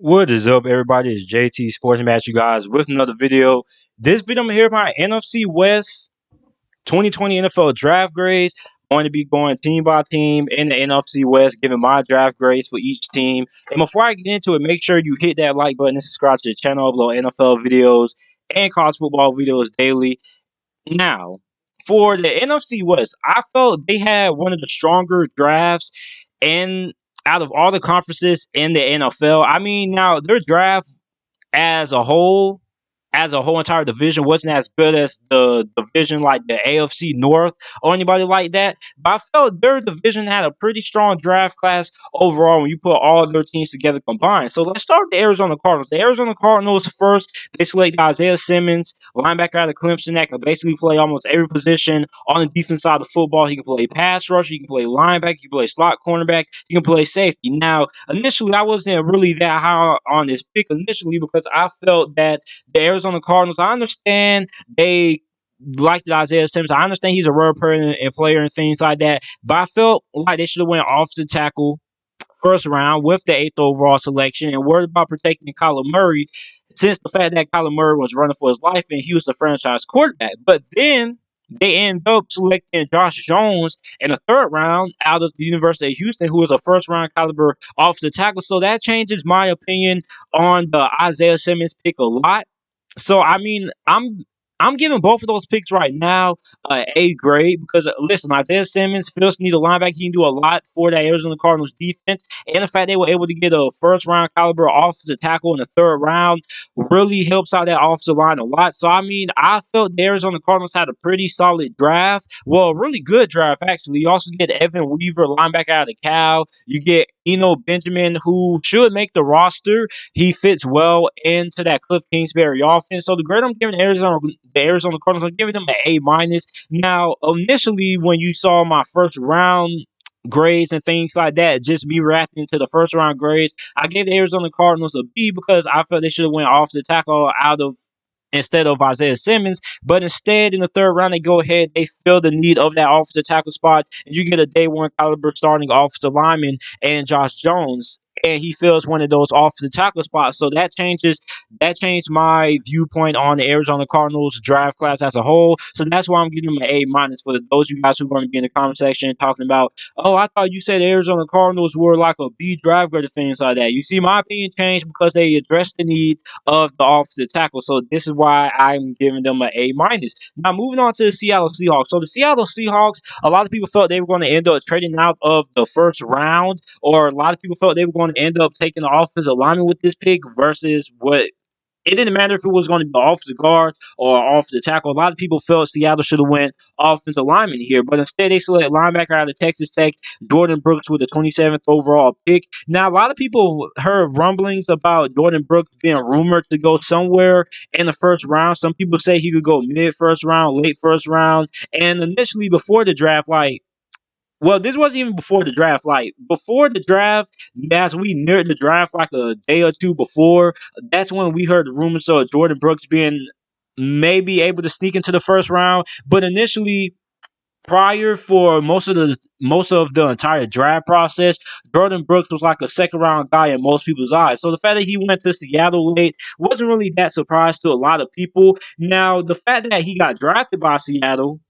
What is up, everybody? It's JT Sports Match, you guys, with another video. This video, I'm here with my NFC West 2020 NFL draft grades. Going to be going team by team in the NFC West, giving my draft grades for each team. And before I get into it, make sure you hit that like button and subscribe to the channel. I upload NFL videos and college football videos daily. Now, for the NFC West, I felt they had one of the stronger drafts and out of all the conferences in the NFL. I mean, now their draft as a whole, as a whole entire division wasn't as good as the division like the AFC North or anybody like that. But I felt their division had a pretty strong draft class overall when you put all of their teams together combined. So let's start with the Arizona Cardinals. The Arizona Cardinals first, they select Isaiah Simmons, linebacker out of Clemson that can basically play almost every position on the defense side of the football. He can play pass rush, he can play linebacker, he can play slot cornerback, he can play safety. Now, initially, I wasn't really that high on this pick initially because I felt that the Arizona Cardinals, I understand they liked Isaiah Simmons. I understand he's a rare player and things like that, but I felt like they should have went offensive tackle first round with the eighth overall selection and worried about protecting Kyler Murray since the fact that Kyler Murray was running for his life and he was the franchise quarterback. But then they end up selecting Josh Jones in the third round out of the University of Houston, who was a first round caliber offensive tackle. So that changes my opinion on the Isaiah Simmons pick a lot. So I mean, I'm giving both of those picks right now A grade because listen, Isaiah Simmons feels need a linebacker. He can do a lot for that Arizona Cardinals defense, and the fact they were able to get a first round caliber offensive tackle in the third round really helps out that offensive line a lot. So I mean, I felt the Arizona Cardinals had a pretty solid draft. Well, a really good draft actually. You also get Evan Weaver, linebacker out of Cal. You get Benjamin, who should make the roster. He fits well into that Cliff Kingsbury offense. So the grade I'm giving the Arizona Cardinals, I'm giving them an A minus. Now, initially, when you saw my first round grades and things like that, just me reacting to the first round grades, I gave the Arizona Cardinals a B because I felt they should have went off the tackle out of instead of Isaiah Simmons. But instead, in the third round, they go ahead, they fill the need of that offensive tackle spot, and you get a day one caliber starting offensive lineman and Josh Jones. And he fills one of those offensive tackle spots. So that changed my viewpoint on the Arizona Cardinals draft class as a whole. So that's why I'm giving them an A minus for those of you guys who are going to be in the comment section talking about, oh, I thought you said the Arizona Cardinals were like a B draft grade or things like that. You see, my opinion changed because they addressed the need of the offensive tackle. So this is why I'm giving them an A minus. Now moving on to the Seattle Seahawks. So the Seattle Seahawks, a lot of people felt they were going to end up trading out of the first round, or a lot of people felt they were going to end up taking the offensive lineman with this pick versus what it didn't matter if it was going to be offensive guard or offensive tackle. A lot of people felt Seattle should have went offensive lineman here, but instead they select linebacker out of Texas Tech, Jordan Brooks with the 27th overall pick. Now, a lot of people heard rumblings about Jordan Brooks being rumored to go somewhere in the first round. Some people say he could go mid first round, late first round, and initially before the draft, like well, this wasn't even before the draft. Like before the draft, as we neared the draft, like a day or two before, that's when we heard the rumors of Jordan Brooks being maybe able to sneak into the first round. But initially, prior for most of the entire draft process, Jordan Brooks was like a second round guy in most people's eyes. So the fact that he went to Seattle late wasn't really that surprise to a lot of people. Now the fact that he got drafted by Seattle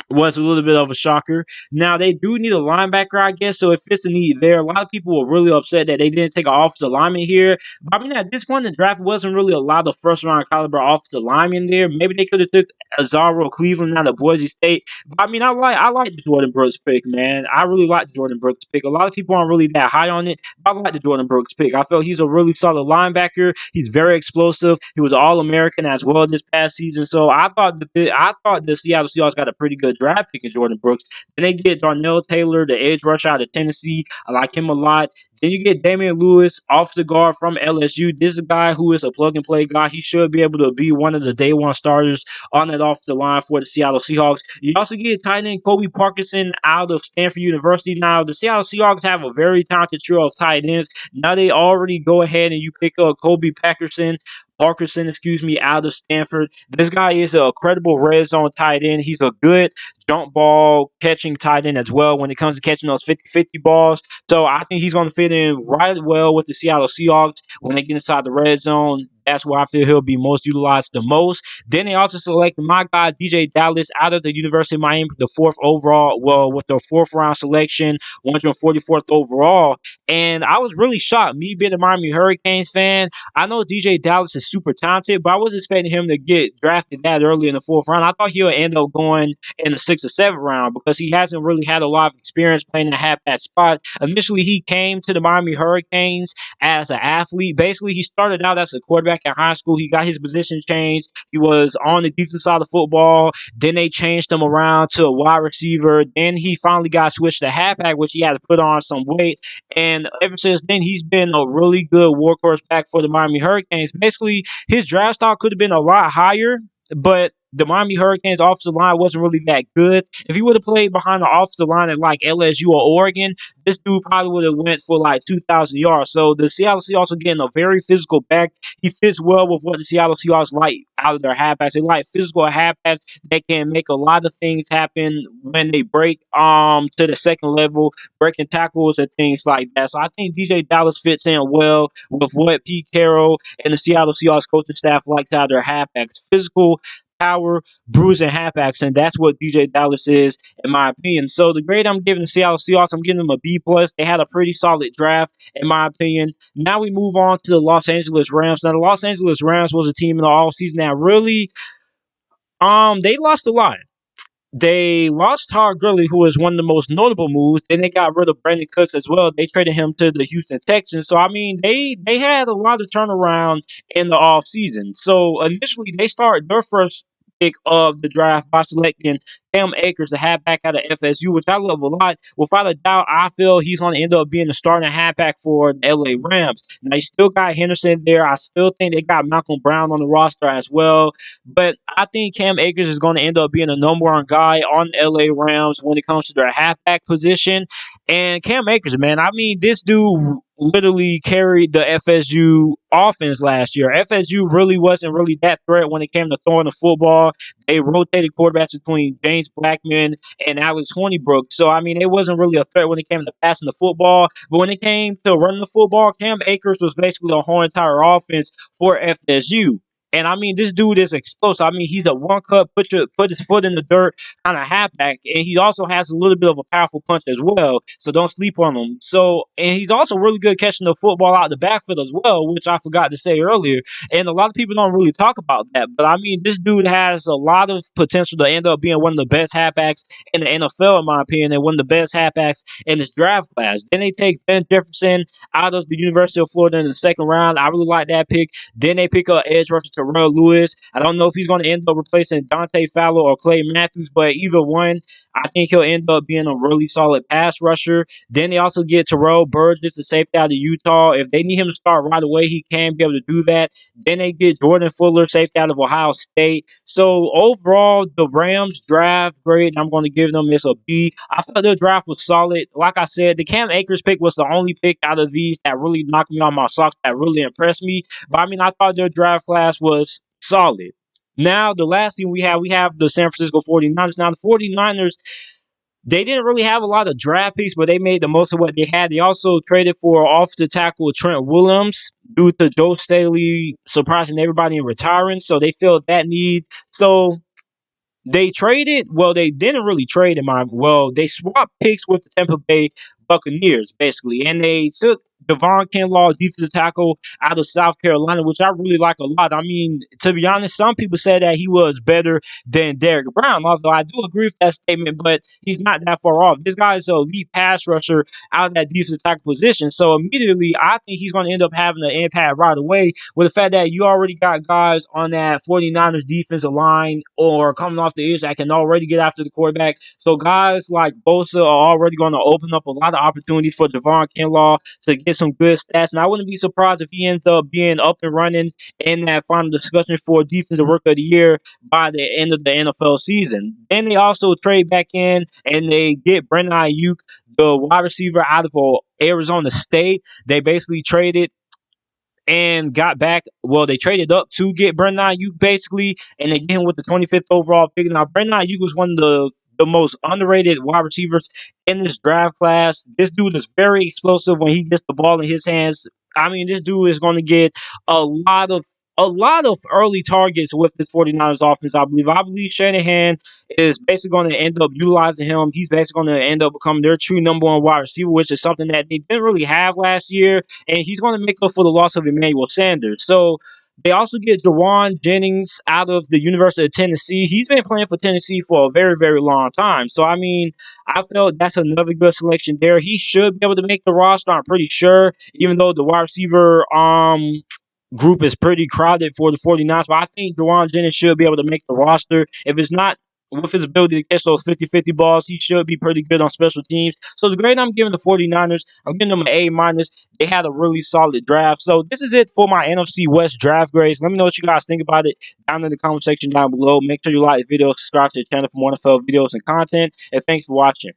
was a little bit of a shocker. Now they do need a linebacker, I guess. So if it's a need there, a lot of people were really upset that they didn't take an offensive lineman here. But I mean, at this point in the draft, wasn't really a lot of first round caliber offensive linemen there. Maybe they could have took Azaro Cleveland out of Boise State. But I mean, I like the Jordan Brooks pick, man. I really like the Jordan Brooks pick. A lot of people aren't really that high on it. But I like the Jordan Brooks pick. I felt he's a really solid linebacker. He's very explosive. He was All American as well this past season. So I thought the Seattle Seahawks got a pretty good draft pick in Jordan Brooks. Then they get Darnell Taylor, the edge rusher out of Tennessee. I like him a lot. Then you get Damian Lewis off the guard from LSU. This is a guy who is a plug and play guy. He should be able to be one of the day one starters on that off the line for the Seattle Seahawks. You also get tight end Kobe Parkinson out of Stanford University. Now, the Seattle Seahawks have a very talented trio of tight ends. Now they already go ahead and you pick up Kobe Parkinson Parkinson, excuse me, out of Stanford. This guy is a credible red zone tight end. He's a good jump ball catching tight end as well when it comes to catching those 50-50 balls. So I think he's going to fit in right well with the Seattle Seahawks when they get inside the red zone. That's where I feel he'll be most utilized the most. Then they also selected my guy DJ Dallas out of the University of Miami, the fourth overall. Well, with the fourth round selection, 144th overall. And I was really shocked. Me being a Miami Hurricanes fan, I know DJ Dallas is super talented, but I was expecting him to get drafted that early in the fourth round. I thought he would end up going in the sixth or seventh round because he hasn't really had a lot of experience playing the halfback spot. Initially, he came to the Miami Hurricanes as an athlete. Basically, he started out as a quarterback in high school. He got his position changed. He was on the defensive side of football. Then they changed him around to a wide receiver. Then he finally got switched to halfback, which he had to put on some weight. And ever since then, he's been a really good workhorse back for the Miami Hurricanes. Basically, his draft stock could have been a lot higher, but the Miami Hurricanes offensive line wasn't really that good. If he would have played behind the offensive line at like LSU or Oregon, this dude probably would have went for like 2,000 yards. So the Seattle Seahawks are getting a very physical back. He fits well with what the Seattle Seahawks like out of their halfbacks. They like physical halfbacks that can make a lot of things happen when they break to the second level, breaking tackles and things like that. So I think DJ Dallas fits in well with what Pete Carroll and the Seattle Seahawks coaching staff like out of their halfbacks. Physical, power, bruising halfbacks, and that's what DJ Dallas is, in my opinion. So the grade I'm giving the Seattle Seahawks, I'm giving them a B plus. They had a pretty solid draft, in my opinion. Now we move on to the Los Angeles Rams. Now the Los Angeles Rams was a team in the all season that really they lost a lot. They lost Todd Gurley, who was one of the most notable moves. Then they got rid of Brandon Cooks as well. They traded him to the Houston Texans. So I mean, they had a lot of turnaround in the offseason. So initially, they started their first pick of the draft by selecting Cam Akers, the halfback out of FSU, which I love a lot. Without a doubt, I feel he's going to end up being the starting halfback for the LA Rams. Now, they still got Henderson there. I still think they got Malcolm Brown on the roster as well. But I think Cam Akers is going to end up being the number one guy on the LA Rams when it comes to their halfback position. And Cam Akers, man, I mean, this dude literally carried the FSU offense last year. FSU really wasn't really that threat when it came to throwing the football. They rotated quarterbacks between James Blackman and Alex Hornibrook. So, I mean, it wasn't really a threat when it came to passing the football. But when it came to running the football, Cam Akers was basically the whole entire offense for FSU. And I mean, this dude is explosive. I mean, he's a one cut, put his foot in the dirt kind of halfback, and he also has a little bit of a powerful punch as well. So don't sleep on him. So, and he's also really good catching the football out the backfield as well, which I forgot to say earlier. And a lot of people don't really talk about that, but I mean, this dude has a lot of potential to end up being one of the best halfbacks in the NFL, in my opinion, and one of the best halfbacks in this draft class. Then they take Ben Jefferson out of the University of Florida in the second round. I really like that pick. Then they pick up edge rusher Terrell Lewis. I don't know if he's going to end up replacing Dante Fowler or Clay Matthews, but either one, I think he'll end up being a really solid pass rusher. Then they also get Terrell Burgess, the safety out of Utah. If they need him to start right away, he can be able to do that. Then they get Jordan Fuller, safety out of Ohio State. So overall, the Rams draft grade, I'm going to give them this a B. I thought their draft was solid. Like I said, the Cam Akers pick was the only pick out of these that really knocked me on my socks, that really impressed me. But I mean, I thought their draft class was solid. Now, the last thing we have the San Francisco 49ers. Now, the 49ers, they didn't really have a lot of draft picks, but they made the most of what they had. They also traded for offensive tackle Trent Williams due to Joe Staley surprising everybody and retiring. So they filled that need. So they traded, well, they didn't really trade they swapped picks with the Tampa Bay Buccaneers, basically. And they took Devon Kinlaw, defensive tackle out of South Carolina, which I really like a lot. I mean, to be honest, some people said that he was better than Derek Brown, although I do agree with that statement, but he's not that far off. This guy is an elite pass rusher out of that defensive tackle position. So immediately, I think he's going to end up having an impact right away with the fact that you already got guys on that 49ers defensive line or coming off the edge that can already get after the quarterback. So guys like Bosa are already going to open up a lot of opportunities for Devon Kinlaw to get some good stats. And I wouldn't be surprised if he ends up being up and running in that final discussion for Defensive Rookie of the Year by the end of the NFL season. Then they also trade back in and they get Brandon Ayuk, the wide receiver out of Arizona State. They basically traded and got back. Well, they traded up to get Brandon Ayuk basically, and they get him with the 25th overall pick. Now, Brandon Ayuk was one of the most underrated wide receivers in this draft class. This dude is very explosive when he gets the ball in his hands. I mean, this dude is going to get a lot of early targets with this 49ers offense, I believe. I believe Shanahan is basically going to end up utilizing him. He's basically going to end up becoming their true number one wide receiver, which is something that they didn't really have last year. And he's going to make up for the loss of Emmanuel Sanders. So they also get Jawan Jennings out of the University of Tennessee. He's been playing for Tennessee for a very, very long time. So, I mean, I felt that's another good selection there. He should be able to make the roster, I'm pretty sure, even though the wide receiver group is pretty crowded for the 49ers, but I think Jawan Jennings should be able to make the roster. If it's not with his ability to catch those 50-50 balls, he should be pretty good on special teams. So the grade I'm giving the 49ers, I'm giving them an A minus. They had a really solid draft. So this is it for my NFC West draft grades. Let me know what you guys think about it down in the comment section down below. Make sure you like the video, subscribe to the channel for more NFL videos and content. And thanks for watching.